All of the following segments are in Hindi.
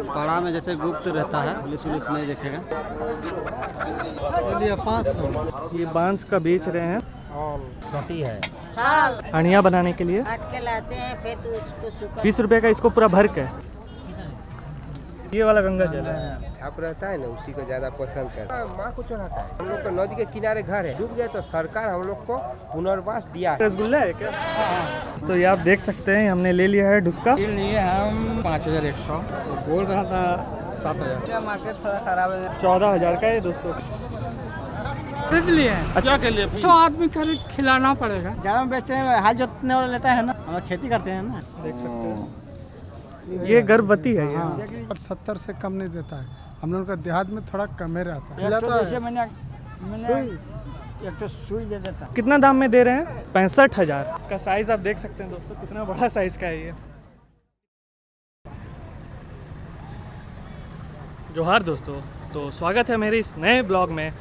पाड़ा में जैसे गुप्त रहता है, पुलिस वुलिस नहीं देखेगा। चलिए 500। ये बांस का बेच रहे हैं और छोटी है हंडिया बनाने के लिए। काट के लाते हैं, फिर उसको सुखा 20 रुपए का इसको पूरा भर के। ये वाला गंगा जल है। छाप रहता है ना, उसी को ज्यादा पसंद करता है। माँ को चढ़ाता है। हम लोग को नदी के किनारे घर है, डूब गए तो सरकार हम लोग को पुनर्वास दिया है। रसगुल्ला है क्या? तो ये आप देख सकते हैं, हमने ले लिया है डुस्का। लिए हम 5100, बोल रहा था 7000। मार्केट थोड़ा खराब है। 14,000 का है दोस्तों। खरीद लिए हैं। क्या के लिए? 100 आदमी खरीद खिलाना पड़ेगा। ज्यादा में बेचते हैं, हाल जोतने वाला लेता है ना, हम खेती करते हैं ना। देख सकते हैं ये गर्भवती है ये। और 70 से कम नहीं देता है। हम लोग का देहात में थोड़ा कम ही रहता है। जैसे मैंने एक तो सुई दे देता। कितना दाम में दे रहे हैं? 65,000। इसका साइज आप देख सकते हैं दोस्तों, कितना बड़ा साइज का है ये। जोहार दोस्तों, तो स्वागत है मेरे इस नए ब्लॉग में।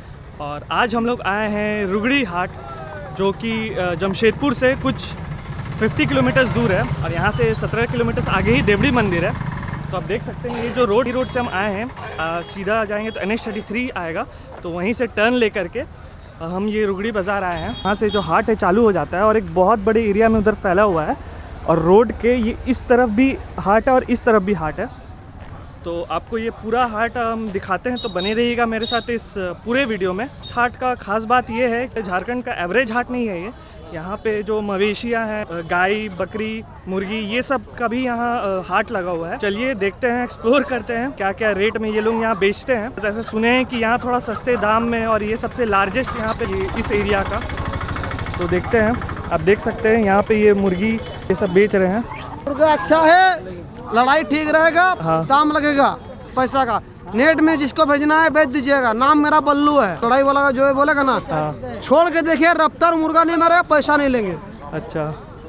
और आज हम लोग आए हैं रुगड़ी हाट, जो कि जमशेदपुर से कुछ 50 किलोमीटर्स दूर है, और यहाँ से 17 किलोमीटर्स आगे ही देवड़ी मंदिर है। तो आप देख सकते हैं ये जो रोड से हम आए हैं, सीधा जाएंगे तो NH33 आएगा, तो वहीं से टर्न लेकर के हम ये रुगड़ी बाज़ार आए हैं। यहाँ से जो हाट है चालू हो जाता है और एक बहुत बड़े एरिया में उधर फैला हुआ है, और रोड के ये इस तरफ भी हाट है और इस तरफ भी हाट है। तो आपको ये पूरा हाट हम दिखाते हैं, तो बने रहिएगा मेरे साथ इस पूरे वीडियो में। इस हाट का खास बात ये है कि झारखंड का एवरेज हाट नहीं है ये। यहाँ पे जो मवेशियाँ हैं, गाय, बकरी, मुर्गी, ये सब का भी यहाँ हाट लगा हुआ है। चलिए देखते हैं, एक्सप्लोर करते हैं क्या क्या रेट में ये लोग यहाँ बेचते हैं। जैसे सुने हैं कि यहाँ थोड़ा सस्ते दाम में, और ये सबसे लार्जेस्ट यहाँ पे इस एरिया का। तो देखते हैं, आप देख सकते हैं यहाँ पे ये मुर्गी ये सब बेच रहे हैं। मुर्गा अच्छा है, लड़ाई ठीक रहेगा। हाँ। दाम लगेगा पैसा का। नेट में जिसको भेजना है भेज दीजिएगा। नाम मेरा बल्लू है। लड़ाई वाला जो है बोलेगा ना, हाँ। छोड़ के देखिए, रफ्तार मुर्गा नहीं मारेगा, पैसा नहीं लेंगे। अच्छा,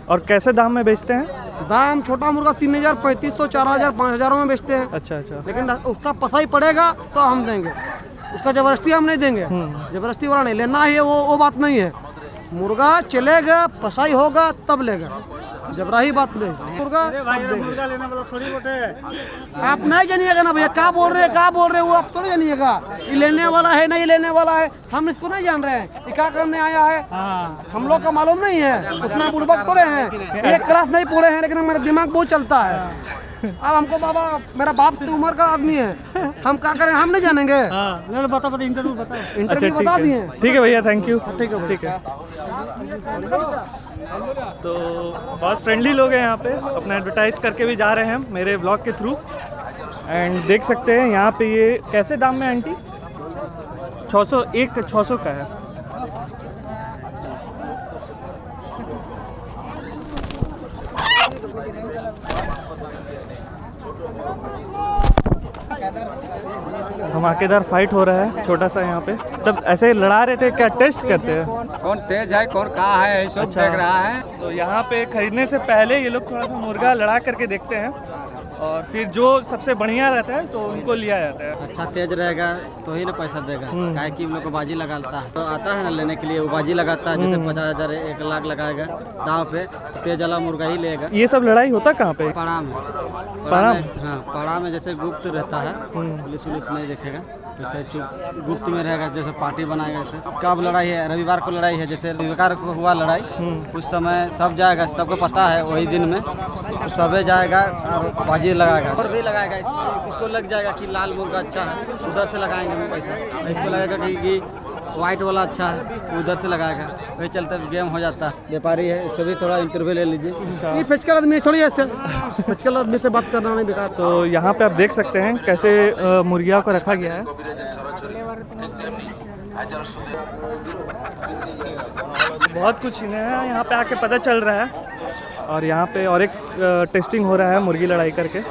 और कैसे दाम में बेचते हैं? दाम छोटा मुर्गा 3,000, 3,500, 4,000, 5,000 में बेचते हैं। अच्छा अच्छा। लेकिन उसका पसा ही पड़ेगा तो हम देंगे, उसका जबरदस्ती हम नहीं देंगे। जबरदस्ती वाला नहीं लेना है, वो बात नहीं है। मुर्गा चलेगा, पसाई होगा तब लेगा, जबराही बात नहीं। मुर्गा लेने वाला थोड़ी बोटे। आप नहीं जानिएगा ना भैया, क्या बोल रहे हैं वो आप थोड़ी जानिएगा। ये लेने वाला है नहीं लेने वाला है, हम इसको नहीं जान रहे हैं ये क्या करने आया है। हम लोग का मालूम नहीं है, उतना बुड़बक थोड़े हैं, एक क्लास नहीं पढ़े हैं, लेकिन मेरा दिमाग बहुत चलता है। अब हमको बाबा, मेरा बाप से उम्र का आदमी है, हम क्या करें, हम नहीं जानेंगे। बता इंटरव्यू बता दिए। ठीक है भैया, थैंक यू। ठीक है, ठीक है। तो बहुत फ्रेंडली लोग हैं यहाँ पे, अपना एडवर्टाइज करके भी जा रहे हैं मेरे ब्लॉग के थ्रू। एंड देख सकते हैं यहाँ पे ये कैसे दाम में आंटी? 600, एक 600 का है। धमाकेदार फाइट हो रहा है छोटा सा यहाँ पे। तब ऐसे लड़ा रहे थे, क्या टेस्ट करते हैं कौन तेज है कौन कहाँ है, सब देख रहा है। तो यहाँ पे खरीदने से पहले ये लोग थोड़ा सा मुर्गा लड़ा करके देखते हैं, और फिर जो सबसे बढ़िया रहता है तो उनको लिया जाता है। अच्छा तेज रहेगा तो ही ना पैसा देगा, काहे कि लोग को बाजी लगाता है। तो आता है ना लेने के लिए, वो बाजी लगाता है, जैसे 50,000 1 लाख लगाएगा दाव पे, तो तेज वाला मुर्गा ही लेगा। ये सब लड़ाई होता कहाँ पे? पाड़ा में। हाँ, पाड़ा में जैसे गुप्त रहता है, पुलिस वुलिस नहीं देखेगा, जैसे गुप्त में रहेगा, जैसे पार्टी बनाएगा। जैसे कब लड़ाई है, रविवार को लड़ाई है, जैसे रविवार को हुआ लड़ाई, उस समय सब जाएगा, सबको पता है वही दिन में, तो सबे जाएगा और बाजी लगाएगा। और भी लगाएगा, किसको लग जाएगा कि लाल मुर्गा अच्छा है, उधर से लगाएंगे हम पैसा। इसको लगेगा कि वाइट वाला अच्छा है, उधर से लगाएगा। वही चलते गेम हो जाता है। व्यापारी है, इससे भी थोड़ा इंटरव्यू ले लीजिए। ये फिजिकल आदमी थोड़ी ऐसे फिजिकल आदमी से बात करना नहीं बेकार। तो यहाँ पे आप देख सकते हैं कैसे मुर्गियों को रखा गया है। बहुत कुछ इन्हें यहाँ पे आके पता चल रहा है, और यहाँ पे और एक टेस्टिंग हो रहा है मुर्गी लड़ाई करके।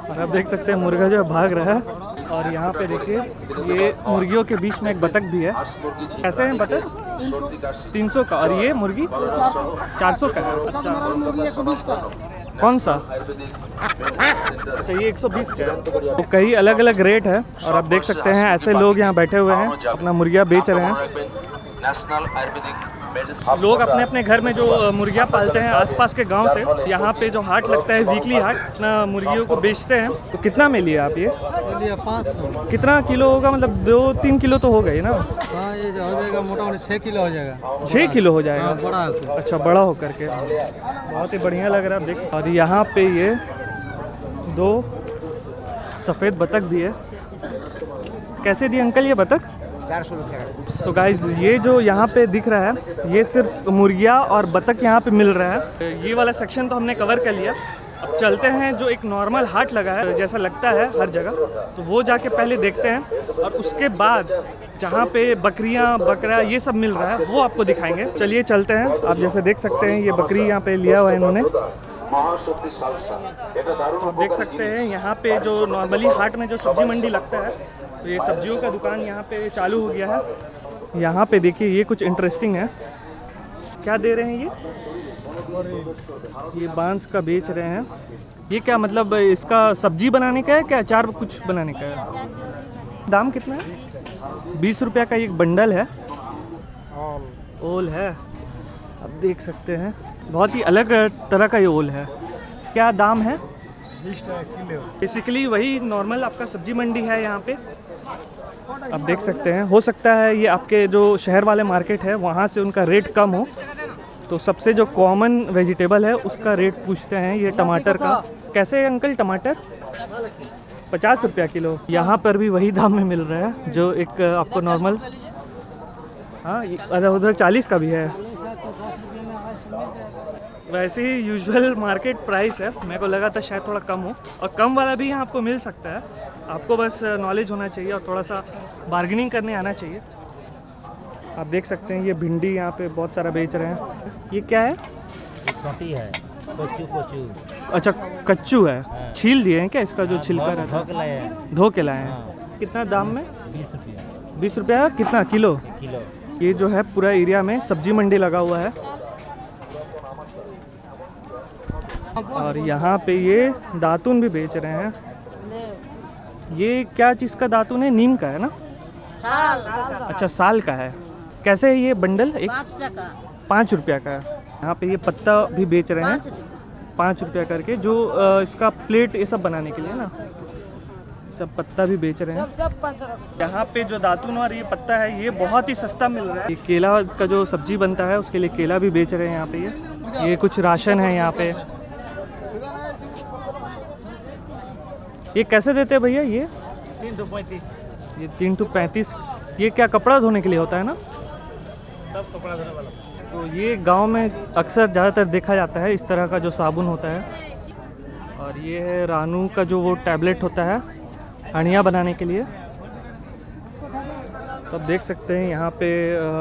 और आप देख सकते हैं मुर्गा जो है भाग रहा है, और यहाँ पे देखिए ये मुर्गियों के बीच में एक बतख भी है। कैसे हैं बतख? 300 का। और ये मुर्गी 400 का है। अच्छा, कौन सा? अच्छा, ये 120 का है। तो कई अलग अलग रेट है और आप देख सकते हैं ऐसे लोग यहाँ बैठे हुए हैं, अपना मुर्गियाँ बेच रहे हैं। लोग अपने अपने घर में जो मुर्गियाँ पालते हैं आसपास के गांव से यहाँ पे जो हाट लगता है वीकली हाट, अपना मुर्गियों को बेचते हैं। तो कितना में लिए आप ये? 500। कितना किलो होगा? मतलब 2-3 किलो तो हो गए ना? हाँ, ये हो जाएगा मोटा मोटी 6 किलो हो जाएगा। 6 किलो हो जाएगा? बड़ा होकर। अच्छा, बड़ा होकर के बहुत ही बढ़िया लग रहा है, आप देख सकते हैं। और यहाँ पे ये 2 सफ़ेद बतख भी है। कैसे दिए अंकल ये बतख? 400 रुपये। तो गाइज ये जो यहाँ पे दिख रहा है ये सिर्फ मुर्गियाँ और बतख यहाँ पे मिल रहा है। ये वाला सेक्शन तो हमने कवर कर लिया। अब चलते हैं जो एक नॉर्मल हाट लगा है जैसा लगता है हर जगह, तो वो जाके पहले देखते हैं और उसके बाद जहाँ पे बकरियाँ बकरा ये सब मिल रहा है वो आपको दिखाएंगे। चलिए चलते हैं। आप जैसे देख सकते हैं ये बकरी यहाँ पे लिया हुआ है इन्होंने। आप देख सकते हैं यहाँ पे जो नॉर्मली हाट में जो सब्जी मंडी लगता है, तो ये सब्जियों का दुकान यहाँ पे चालू हो गया है। यहाँ पे देखिए ये कुछ इंटरेस्टिंग है। क्या दे रहे हैं ये बांस का बेच रहे हैं। ये क्या मतलब इसका सब्जी बनाने का है क्या, अचार कुछ बनाने का है? दाम कितना है? 20 रुपये का एक बंडल है। ओल है, आप देख सकते हैं बहुत ही अलग तरह का ये ओल है। क्या दाम है? 20 किलो। बेसिकली वही नॉर्मल आपका सब्जी मंडी है यहाँ पे, आप देख सकते हैं। हो सकता है ये आपके जो शहर वाले मार्केट है वहाँ से उनका रेट कम हो, तो सबसे जो कॉमन वेजिटेबल है उसका रेट पूछते हैं। ये टमाटर का कैसे है अंकल? टमाटर 50 रुपया किलो। यहाँ पर भी वही दाम में मिल रहा है जो एक आपको नॉर्मल। हाँ, उधर 40 का भी है। वैसे ही यूजुअल मार्केट प्राइस है, मेरे को लगा था शायद थोड़ा कम हो, और कम वाला भी यहाँ आपको मिल सकता है। आपको बस नॉलेज होना चाहिए और थोड़ा सा बार्गेनिंग करने आना चाहिए। आप देख सकते हैं ये भिंडी यहाँ पे बहुत सारा बेच रहे हैं। ये क्या है? छोटी है, कोचू। अच्छा, कच्चू है। छील दिए हैं क्या इसका जो छिलका रहता है? धो के लाए हैं। कितना दाम में? 20 रुपया। 20 रुपया कितना किलो? किलो। ये जो है पूरा एरिया में सब्जी मंडी लगा हुआ है। और यहाँ पे ये दातुन भी बेच रहे हैं। ये क्या चीज़ का दातुन है? नीम का है ना? साल। अच्छा, साल का है। कैसे है ये बंडल? 5 टका। 5 रुपया का है। यहाँ पे ये पत्ता भी बेच रहे हैं 5 रुपया करके, जो इसका प्लेट ये सब बनाने के लिए ना, सब पत्ता भी बेच रहे हैं। सब 5 टका। यहाँ पे जो दातुन और ये पत्ता है ये बहुत ही सस्ता मिल रहा है। ये केला का जो सब्जी बनता है उसके लिए केला भी बेच रहे हैं यहाँ पे। ये कुछ राशन है यहाँ पे। ये कैसे देते हैं भैया? ये 335। ये 335। ये क्या कपड़ा धोने के लिए होता है ना? सब कपड़ा धोने वाला। तो ये गांव में अक्सर ज़्यादातर देखा जाता है इस तरह का जो साबुन होता है। और ये है रानू का जो वो टैबलेट होता है हणिया बनाने के लिए। तो आप देख सकते हैं यहाँ पे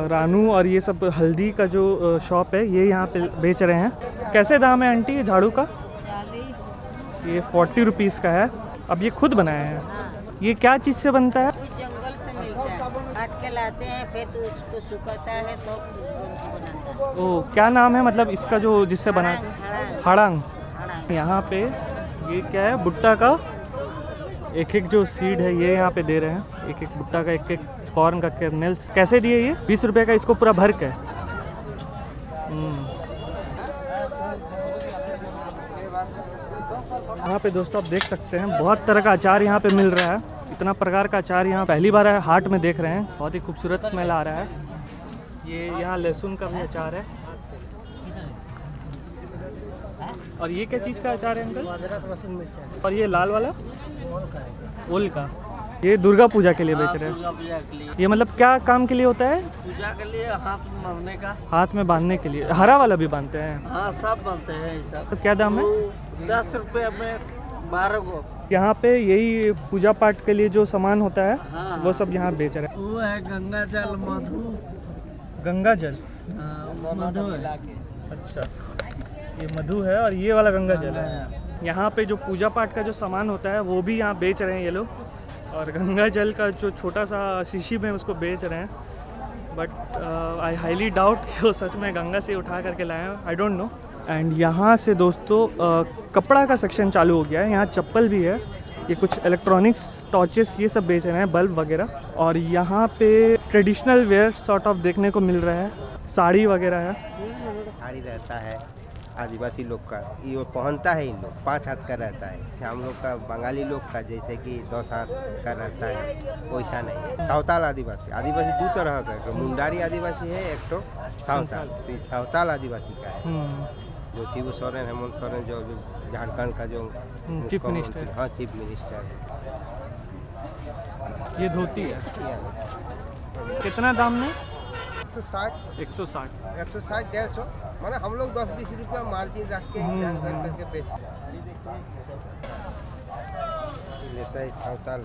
रानू और ये सब हल्दी का जो शॉप है ये यहाँ पे बेच रहे हैं। कैसे दाम है आंटी ये झाड़ू का? 40। ये 40 रुपीज़ का है। अब ये खुद बनाया है। हाँ। ये क्या चीज़ से बनता है? कुछ जंगल से मिलता है, काट के लाते हैं, फिर उसको सुखाता है तो बनाता है। ओ, क्या नाम है मतलब इसका जो जिससे बनाते हैं? हड़ांग। यहाँ पे ये क्या है? भुट्टा का एक एक जो सीड है ये यहाँ पे दे रहे हैं। एक एक भुट्टा का, एक एक कॉर्न का कर्नेल्स। कैसे दिए ये? 20 रुपये का इसको पूरा भर के। यहाँ पे दोस्तों आप देख सकते हैं बहुत तरह का अचार यहाँ पे मिल रहा है। इतना प्रकार का अचार यहाँ पहली बार है हाट में देख रहे हैं। बहुत ही खूबसूरत स्मेल आ रहा है। ये यहाँ लहसुन का भी अचार है। और ये क्या चीज़ का अचार है अंकल? अदरक लहसुन मिर्चा। और ये लाल वाला? ओल का। ये दुर्गा पूजा के लिए बेच रहे हैं। दुर्गा पूजा के लिए। ये मतलब क्या काम के लिए होता है? पूजा के लिए हाथ में बांधने का। हाथ में बांधने के लिए। हरा वाला भी बांधते हैं? हाँ, सब बनते हैं ये सब। तो क्या दाम है? 10 रुपये में 12 को। यहाँ पे यही पूजा पाठ के लिए जो सामान होता है हाँ, वो सब यहाँ बेच रहे हैं। वो है गंगा जल, मधु। गंगा जल? मधु है। अच्छा, ये मधु है और ये वाला गंगा जल है। यहाँ पे जो पूजा पाठ का जो सामान होता है वो भी यहाँ बेच रहे हैं ये लोग। और गंगा जल का जो छोटा सा शीशी में उसको बेच रहे हैं, बट आई हाईली डाउट कि वो सच में गंगा से उठा करके लाए हैं, आई डोंट नो। एंड यहाँ से दोस्तों कपड़ा का सेक्शन चालू हो गया है, यहाँ चप्पल भी है, ये कुछ इलेक्ट्रॉनिक्स टॉर्चेस ये सब बेच रहे हैं, बल्ब वगैरह। और यहाँ पे ट्रेडिशनल वेयर सॉर्ट ऑफ देखने को मिल रहा है, साड़ी वगैरह है। साड़ी रहता है आदिवासी लोग का, ये पहनता है इन लोग, 5 हाथ का रहता है। अच्छा, हम लोग का बंगाली लोग का जैसे कि 10 हाथ का रहता है, वैसा नहीं है। सावताल आदिवासी, आदिवासी 2 तरह का है, मुंडारी आदिवासी है, एक तो सावताल। तो ये सावताल आदिवासी का है, जो शिव सोरेन, हेमंत सोरेन जो झारखंड का जो चीफ मिनिस्टर। हाँ, चीफ मिनिस्टर है। ये धोती है, कितना दाम में? 160 160। 160 150, माना हम लोग 10-20 रुपया मार्जिन रख के करके बेचते हैं। लेता है सावताल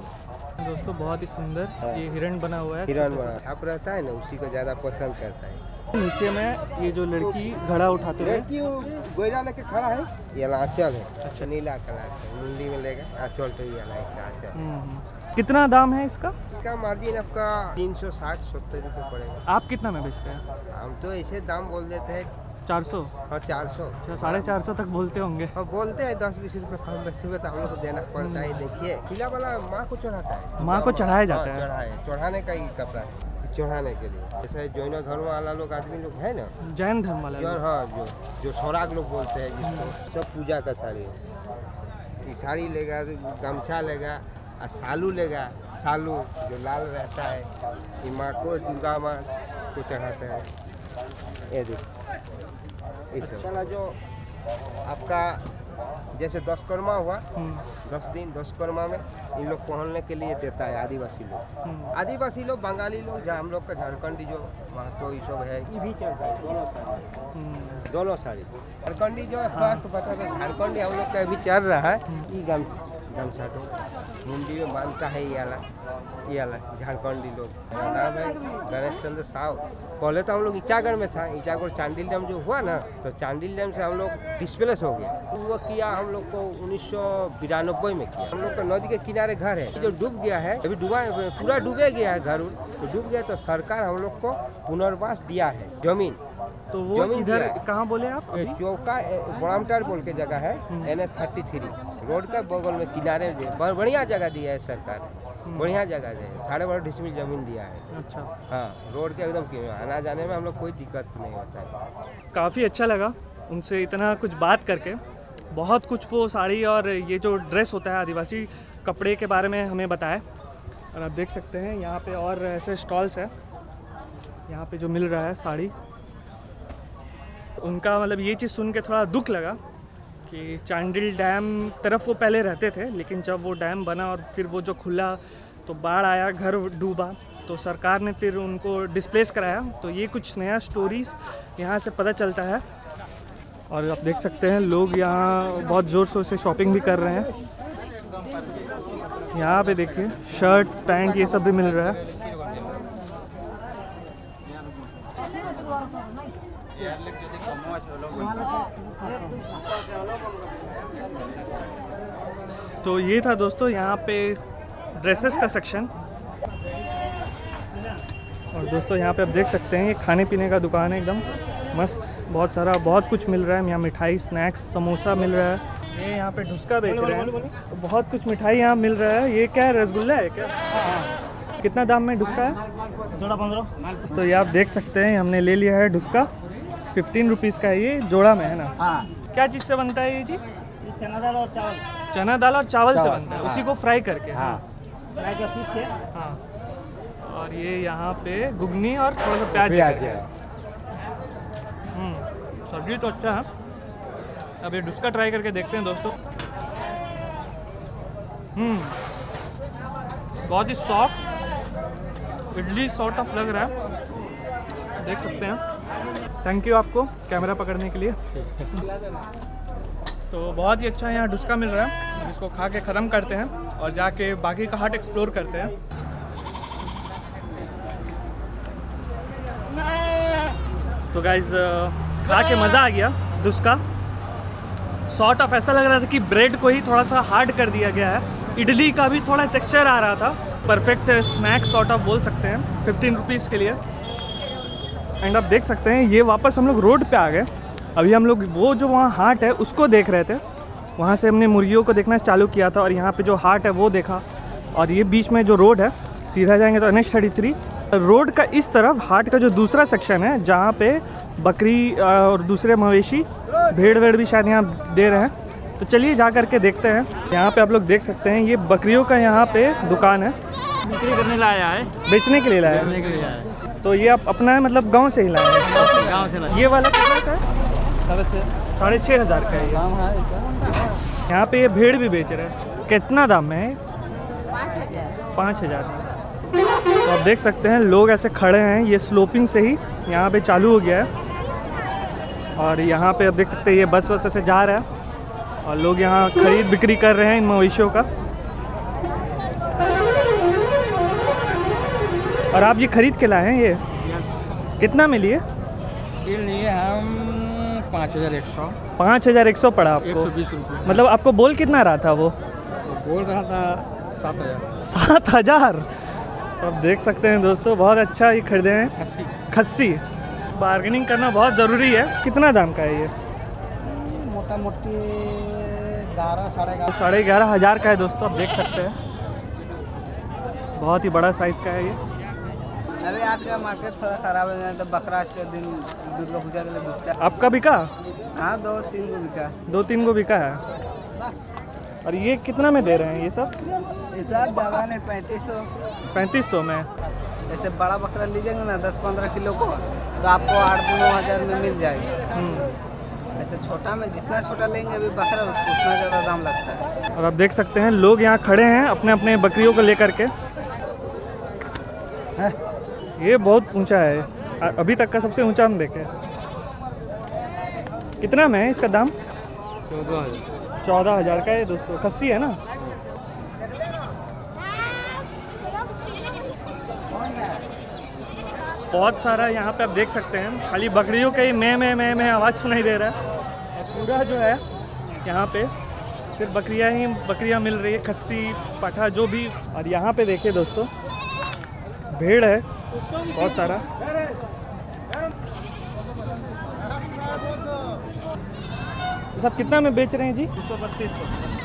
दोस्तों, बहुत ही सुंदर हाँ। ये हिरण बना हुआ है, हिरन छाप रहता है ना, उसी को ज़्यादा पसंद करता है। नीचे में ये जो लड़की घड़ा उठाते हुए, लड़की वो गोयरा लेके खड़ा है, ये वाला आंचल है, अच्छा नीला कलर का, मुंडी में लेगा आंचल, तो ये वाला इसका आंचल। कितना दाम है इसका? इसका मार्जिन आपका 360-70 रुपये पड़ेगा। आप कितना में बेचते हैं? हम तो ऐसे दाम बोल देते हैं 400? और 400, 450 तक बोलते होंगे। हम बोलते हैं 10-20 रुपये कम बेचते हुए तो हम लोग को देना पड़ता है। देखिए पीला वाला माँ को चढ़ाता है, माँ को चढ़ाया जाता है। चढ़ाने का ही कपड़ा है, चढ़ाने के लिए। जैसे जैन धर्म वाला लोग आदमी लोग है ना, जैन धर्म वाला जो लोग। हाँ जो सौराग लोग बोलते हैं जिसको, सब पूजा का साड़ी है। ये साड़ी लेगा, गमछा लेगा और सालू लेगा, सालू जो लाल रहता है, ये माँ को, दुर्गा माँ को चढ़ाते हैं। ये देखो, ये सब जो आपका जैसे 10 कर्मा हुआ, 10 दिन 10 कर्मा में इन लोग पहनने के लिए देता है आदिवासी लोग। आदिवासी लोग, बंगाली लोग, जहाँ हम लोग का झारखंडी जो महतो ये सब है, ये भी चलता है दोनों साड़ी, दोनों साड़ी। झारखंडी जो है फर्क बता दो, झारखंडी हम लोग का अभी चल रहा है, ये गमछा तो मुंडी में बांधता है, ये वाला झारखंडी लोग। नाम है गणेश चंद्र साव। पहले तो हम लोग ईचागढ़ में था, ईचागढ़ चांडिल डैम जो हुआ ना, तो चांडिल डैम से हम लोग डिस्प्लेस हो गया। वो किया हम लोग को 1992 में किया। हम लोग का नदी के किनारे घर है, जो डूब गया है, अभी पूरा डूबे गया है घर, तो डूब गया, तो सरकार हम लोग को पुनर्वास दिया है जमीन। तो वो जमीन इधर दिया है। कहाँ बोले आप? चौका बड़ामटार बोल के जगह है, NH33 रोड का बगल में किनारे बढ़िया जगह दिया है सरकार, बढ़िया जगह है, 12.5 डिसमिल जमीन दिया है। अच्छा, हाँ, रोड के एकदम आना जाने में हम लोग कोई दिक्कत नहीं होता है। काफ़ी अच्छा लगा उनसे इतना कुछ बात करके। बहुत कुछ वो साड़ी और ये जो ड्रेस होता है आदिवासी कपड़े के बारे में हमें बताया। और आप देख सकते हैं यहाँ पे और ऐसे स्टॉल्स हैं, यहाँ पे जो मिल रहा है साड़ी। उनका मतलब ये चीज़ सुन के थोड़ा दुख लगा कि चांडिल डैम तरफ वो पहले रहते थे, लेकिन जब वो डैम बना और फिर वो जो खुला तो बाढ़ आया, घर डूबा, तो सरकार ने फिर उनको डिस्प्लेस कराया। तो ये कुछ नया स्टोरीज़ यहाँ से पता चलता है। और आप देख सकते हैं लोग यहाँ बहुत ज़ोर शोर से शॉपिंग भी कर रहे हैं। यहाँ पे देखिए शर्ट पैंट ये सब भी मिल रहा है। तो ये था दोस्तों यहाँ पे ड्रेसेस का सेक्शन। और दोस्तों यहाँ पे आप देख सकते हैं ये खाने पीने का दुकान है, एकदम मस्त, बहुत सारा बहुत कुछ मिल रहा है यहाँ। मिठाई, स्नैक्स, समोसा मिल रहा है। ये यहाँ पे ढुसका बेच रहे हैं, तो बहुत कुछ मिठाई यहाँ मिल रहा है। ये क्या है, रसगुल्ला है क्या? कितना दाम में ढुसका है? जोड़ा 15। तो ये आप देख सकते हैं हमने ले लिया है ढुसका, 15 रुपीज़ का है ये, जोड़ा में है ना। हाँ। क्या चीज़ से बनता है ये जी? चना दाल और चावल। चना दाल और चावल से बनता है, उसी को फ्राई करके। हाँ, फ्राई का पीस के। हाँ। और ये यहाँ पे घुगनी और थोड़ा सा प्याज है। सब्जी तो अच्छा है। अब ये ढुसका ट्राई करके देखते हैं दोस्तों। बहुत ही सॉफ्ट इडली सॉर्ट ऑफ लग रहा है, देख सकते हैं। थैंक यू आपको कैमरा पकड़ने के लिए। तो बहुत ही अच्छा यहाँ ढुसका मिल रहा है, इसको खा के ख़त्म करते हैं और जाके बाकी का हाट एक्सप्लोर करते हैं। तो गाइज़ खा के मज़ा आ गया। ढुसका सॉर्ट ऑफ ऐसा लग रहा था कि ब्रेड को ही थोड़ा सा हार्ड कर दिया गया है, इडली का भी थोड़ा टेक्सचर आ रहा था। परफेक्ट स्नैक सॉर्ट ऑफ बोल सकते हैं 15 रुपीज़ के लिए। एंड आप देख सकते हैं ये वापस हम लोग रोड पे आ गए। अभी हम लोग वो जो वहाँ हाट है उसको देख रहे थे, वहाँ से हमने मुर्गियों को देखना चालू किया था और यहाँ पे जो हाट है वो देखा। और ये बीच में जो रोड है सीधा जाएंगे तो NH33 रोड का इस तरफ हाट का जो दूसरा सेक्शन है जहाँ पे बकरी और दूसरे मवेशी भेड़ वेड़ भी शायद यहाँ दे रहे हैं। तो चलिए जा करके देखते हैं। यहाँ पे आप लोग देख सकते हैं ये बकरियों का यहाँ पे दुकान है, बिक्री करने लाया है, बेचने के लिए लाया बेचने के लिए आया है। तो ये आप अपना है मतलब गांव से ही लाए हैं? गाँव से लाया। ये वाला कितना का है? 6,500 का है ये। काम है ऐसा। यहाँ पे ये भेड़ भी बेच रहे हैं। कितना दाम में है? 5,000। 5,000। तो आप देख सकते हैं लोग ऐसे खड़े हैं, ये स्लोपिंग से ही यहाँ पे चालू हो गया है। और यहाँ पे आप देख सकते हैं ये बस वस से जा रहा है और लोग यहाँ खरीद बिक्री कर रहे हैं इन मवेशियों का। और आप ये खरीद के लाए हैं ये? कितना में लिए? ये लिए हम 5,100। 5,100 पड़ा आपको? 120 रुपये। मतलब आपको बोल कितना रहा था वो? बोल रहा था 7,000। 7,000। तो आप देख सकते हैं दोस्तों बहुत अच्छा ये खरीदे हैं खस्सी। बार्गेनिंग करना बहुत ज़रूरी है। कितना दाम का है ये? मोटा मोटी 11 साढ़े 11,000 का है दोस्तों। आप देख सकते हैं बहुत ही बड़ा साइज़ का है ये। अभी आज का मार्केट थोड़ा ख़राब है तो बकरा आज के दिन दुर्गा पूजा के लिए बिकता है। आपका बिका? हाँ 2-3 को बिका। 2-3 को बिका है। और ये कितना में दे रहे हैं ये सब? ये सब ज़्यादा नहीं 3500। 3500 में? ऐसे बड़ा बकरा लीजिएंगे ना 10-15 किलो को तो आपको 8-9 हज़ार में मिल जाएगी। ऐसे छोटा में जितना छोटा लेंगे अभी बकरा उतना ज़्यादा दाम लगता है। और आप देख सकते हैं लोग यहाँ खड़े हैं अपने अपने बकरियों को लेकर के। ये बहुत ऊंचा है, अभी तक का सबसे ऊंचा हम देखे। कितना में है इसका दाम? 14,000 का है दोस्तों। खस्सी है ना? बहुत सारा यहाँ पे आप देख सकते हैं खाली बकरियों का ही मैं आवाज़ सुनाई दे रहा है। और पूरा जो है यहाँ पे सिर्फ बकरियाँ मिल रही है, खस्सी पाठा जो भी। और यहाँ पे देखिए दोस्तों भेड़ है बहुत सारा। तो सब कितना में बेच रहे हैं जी?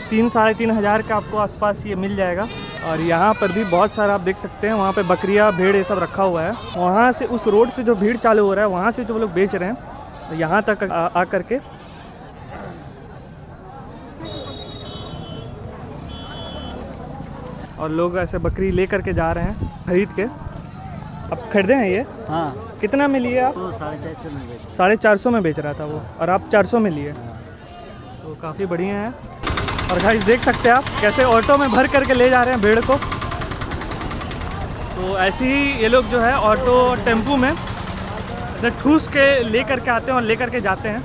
3-3,500 का आपको आसपास ये मिल जाएगा। और यहाँ पर भी बहुत सारा आप देख सकते हैं, वहाँ पे बकरियाँ भेड़ ये सब रखा हुआ है। वहाँ से उस रोड से जो भीड़ चालू हो रहा है वहाँ से जो लोग बेच रहे हैं तो यहाँ तक आ करके और लोग ऐसे बकरी ले करके जा रहे हैं खरीद के। अब खरीदे हैं ये? हाँ। कितना में लिए आप? 450 में बेच। 450 में बेच रहा था वो और आप 400 में लिए। तो काफ़ी बढ़िया है। और गाइस देख सकते हैं आप कैसे ऑटो में भर करके ले जा रहे हैं भेड़ को। तो ऐसे ही ये लोग जो है ऑटो टेम्पू में ऐसे ठूस के ले करके आते हैं और ले करके जाते हैं।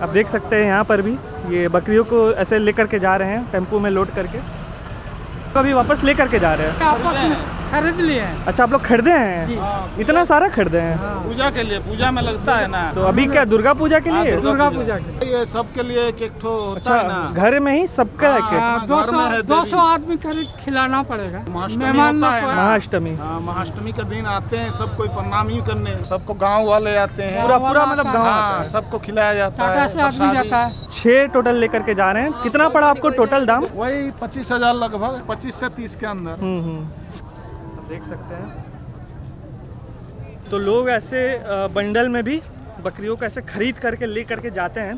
आप देख सकते हैं यहाँ पर भी ये बकरियों को ऐसे ले करके जा रहे हैं टेम्पू में लोड करके, कभी वापस ले करके जा रहे हैं। खरीद लिए। अच्छा आप लोग खरीदे हैं? इतना सारा खरीदे हैं? पूजा के लिए, पूजा में लगता है ना। तो अभी क्या दुर्गा पूजा के लिए? दुर्गा पूजा के लिए ये सबके लिए एक ठो होता है ना। घर में ही सबका है? 200 आदमी खरीद खिलाना पड़ेगा। महाअष्टमी। महाअष्टमी के दिन आते हैं सब कोई प्रणाम ही करने, सबको गांव वाले आते हैं। पूरा मतलब गाँव? हाँ, सबको खिलाया जाता है। 6 टोटल लेकर के जा रहे हैं। कितना पड़ा आपको टोटल दाम? वही 25,000 लगभग, 25 से 30 के अंदर। देख सकते हैं तो लोग ऐसे बंडल में भी बकरियों को ऐसे खरीद करके ले करके जाते हैं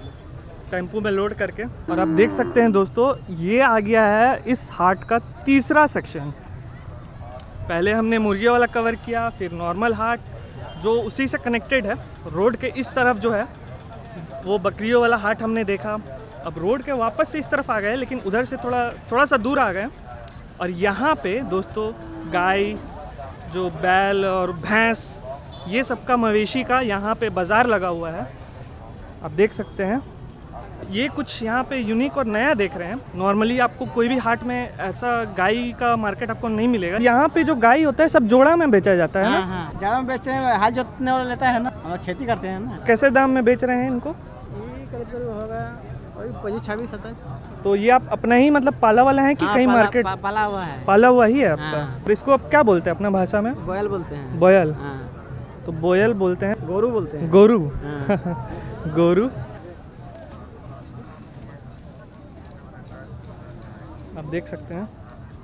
टेम्पू में लोड करके। और आप देख सकते हैं दोस्तों ये आ गया है इस हाट का तीसरा सेक्शन। पहले हमने मुर्गियों वाला कवर किया, फिर नॉर्मल हाट जो उसी से कनेक्टेड है। रोड के इस तरफ जो है वो बकरियों वाला हाट हमने देखा। अब रोड के वापस से इस तरफ आ गए लेकिन उधर से थोड़ा सा दूर आ गए। और यहाँ पे दोस्तों गाय जो बैल और भैंस ये सब का मवेशी का यहाँ पे बाज़ार लगा हुआ है। आप देख सकते हैं ये कुछ यहाँ पे यूनिक और नया देख रहे हैं। नॉर्मली आपको कोई भी हाट में ऐसा गाय का मार्केट आपको नहीं मिलेगा। यहाँ पे जो गाय होता है सब जोड़ा में बेचा जाता है ना? हाँ, जोड़ा में बेचते हैं, हाल जोतने वाला लेता है ना, हम खेती करते हैं ना। कैसे दाम में बेच रहे हैं इनको? करीब होगा वही 25-26-27। तो ये आप अपना ही मतलब पाला वाला है कि कहीं मार्केट पाला हुआ है, पाला हुआ ही है आपका? हाँ। तो इसको आप क्या बोलते हैं अपना भाषा में? बोयल बोलते हैं। बोयल। हाँ। तो बोयल बोलते हैं, गोरू बोलते हैं। गोरू। हाँ। गोरू। आप देख सकते हैं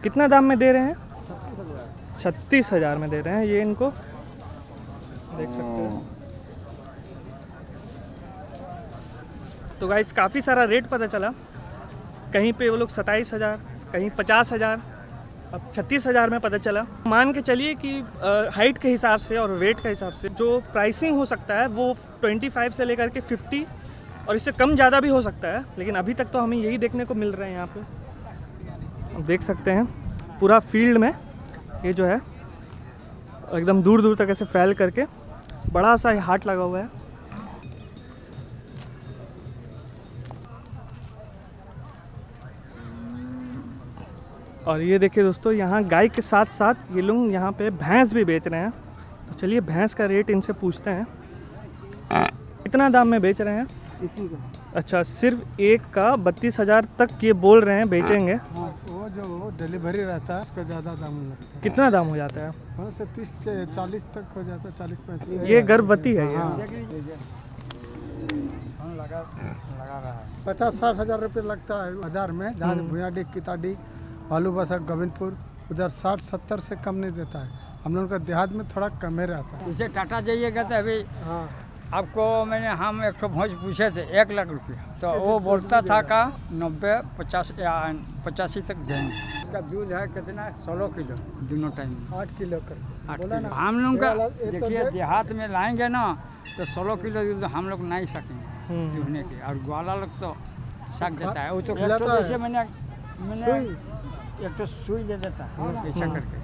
कितना दाम में दे रहे हैं? 36,000 में दे रहे हैं ये इनको, देख सकते हैं। तो गाइस काफ़ी सारा रेट पता चला, कहीं पे वो लोग 27,000, कहीं 50,000, अब 36,000 में पता चला। मान के चलिए कि हाइट के हिसाब से और वेट के हिसाब से जो प्राइसिंग हो सकता है वो 25 से लेकर के 50 और इससे कम ज़्यादा भी हो सकता है, लेकिन अभी तक तो हमें यही देखने को मिल रहा है। यहाँ पे आप देख सकते हैं पूरा फील्ड में ये जो है एकदम दूर दूर तक ऐसे फैल करके बड़ा सा हाट लगा हुआ है। और ये देखिए दोस्तों, यहाँ गाय के साथ साथ ये लोग यहाँ पे भैंस भी बेच रहे हैं। तो चलिए भैंस का रेट इनसे पूछते हैं, कितना दाम में बेच रहे हैं? इसी का। अच्छा, सिर्फ एक का 32,000 तक ये बोल रहे हैं बेचेंगे। हाँ, वो जो डिलीवरी रहता है उसका ज़्यादा दाम लगता है। कितना दाम हो जाता है? वहाँ से 30 से 40 तक हो जाता है, 40-45। ये गर्भवती है ये? लगा रहा है 50-60 हज़ार रुपये लगता है बाजार में, जहाँ भुयाडी, किताडी, बालू बसा, गोविंदपुर, उधर 60-70 से कम नहीं देता है। हम लोगों का देहात में थोड़ा कम ही रहता है। जैसे टाटा जाइएगा तो अभी आपको हम एक ठो भैंस पूछे थे 1 लाख रुपया, तो वो बोलता था का 90-50 या 85 तक जाएंगे। इसका दूध है कितना? 16 किलो दोनों टाइम में। 8 किलो कर 8 किलो हम लोग का देखिए देहात में लाएंगे ना तो 16 किलो दूध हम लोग नहीं सकेंगे दूहने के, और ग्वाला लोग तो सक जाता है। वो तो जैसे मैंने एक तो सुई दे देता है ऐसा करके,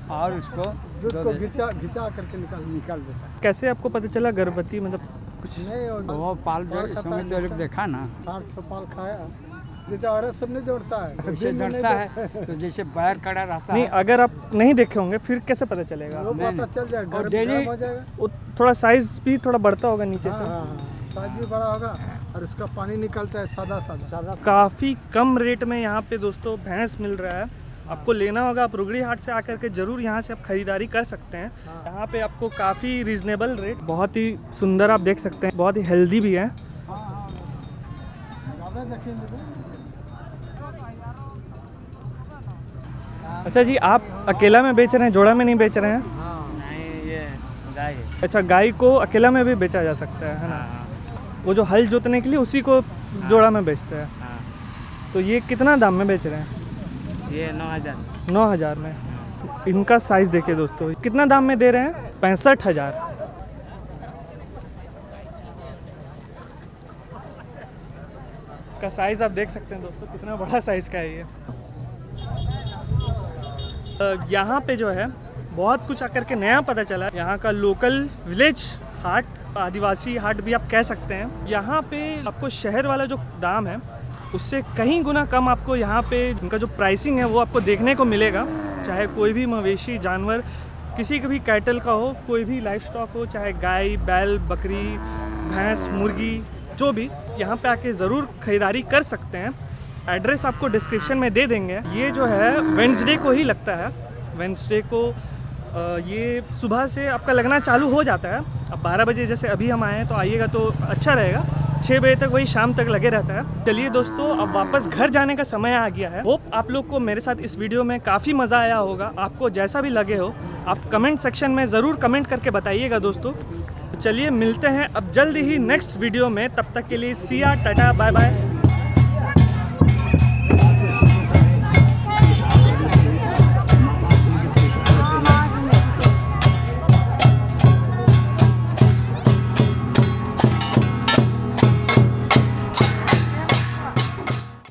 और उसको दूध को घिचा करके निकाल देता है। कैसे आपको पता चला गर्भवती? मतलब कुछ नहीं, वो पाल जो समय तो लोग देखा ना, 8 पाल खाया, जैसे औरत सब नहीं दौड़ता है, वैसे दौड़ता है तो जैसे पैर कड़ा रहता नहीं, है। अगर आप नहीं देखे होंगे फिर कैसे पता चलेगा? वो पता चल जाएगा, और डेली हो जाएगा। वो थोड़ा साइज भी थोड़ा बढ़ता होगा नीचे से। साइज भी बड़ा होगा और उसका पानी निकलता है सादा। काफ़ी कम रेट में यहाँ पे दोस्तों भैंस मिल रहा है। आपको लेना होगा, आप रुगड़ी हाट से आकर के ज़रूर यहाँ से आप खरीदारी कर सकते हैं। यहाँ पे आपको काफ़ी रीजनेबल रेट, बहुत ही सुंदर आप देख सकते हैं, बहुत ही हेल्दी भी है। अच्छा जी, आप अकेला में बेच रहे हैं, जोड़ा में नहीं बेच रहे हैं? नहीं, ये गाय है। अच्छा, गाय को अकेला में भी बेचा जा सकता है ना? वो जो हल जोतने के लिए उसी को जोड़ा में बेचते हैं। तो ये कितना दाम में बेच रहे हैं? ये 9,000। 9,000 में। इनका साइज़ देखिए दोस्तों, कितना दाम में दे रहे हैं? 65,000। इसका साइज़ आप देख सकते हैं दोस्तों, कितना बड़ा साइज़ का है ये। यहाँ पे जो है बहुत कुछ आकर के नया पता चला। यहाँ का लोकल विलेज हाट, आदिवासी हाट भी आप कह सकते हैं। यहाँ पे आपको शहर वाला जो दाम है उससे कहीं गुना कम आपको यहाँ पे इनका जो प्राइसिंग है वो आपको देखने को मिलेगा। चाहे कोई भी मवेशी जानवर, किसी का भी कैटल का हो, कोई भी लाइफ स्टॉक हो, चाहे गाय, बैल, बकरी, भैंस, मुर्गी, जो भी, यहाँ पे आके ज़रूर ख़रीदारी कर सकते हैं। एड्रेस आपको डिस्क्रिप्शन में दे देंगे। ये जो है वेडनेसडे को ही लगता है। वेडनेसडे को ये सुबह से आपका लगना चालू हो जाता है। अब 12 बजे जैसे अभी हम आए हैं तो आइएगा तो अच्छा रहेगा। 6 बजे तक वही शाम तक लगे रहता है। चलिए दोस्तों, अब वापस घर जाने का समय आ गया है। होप आप लोग को मेरे साथ इस वीडियो में काफ़ी मज़ा आया होगा। आपको जैसा भी लगे हो आप कमेंट सेक्शन में ज़रूर कमेंट करके बताइएगा दोस्तों। चलिए मिलते हैं अब जल्दी ही नेक्स्ट वीडियो में। तब तक के लिए सिया, टाटा, बाय बाय।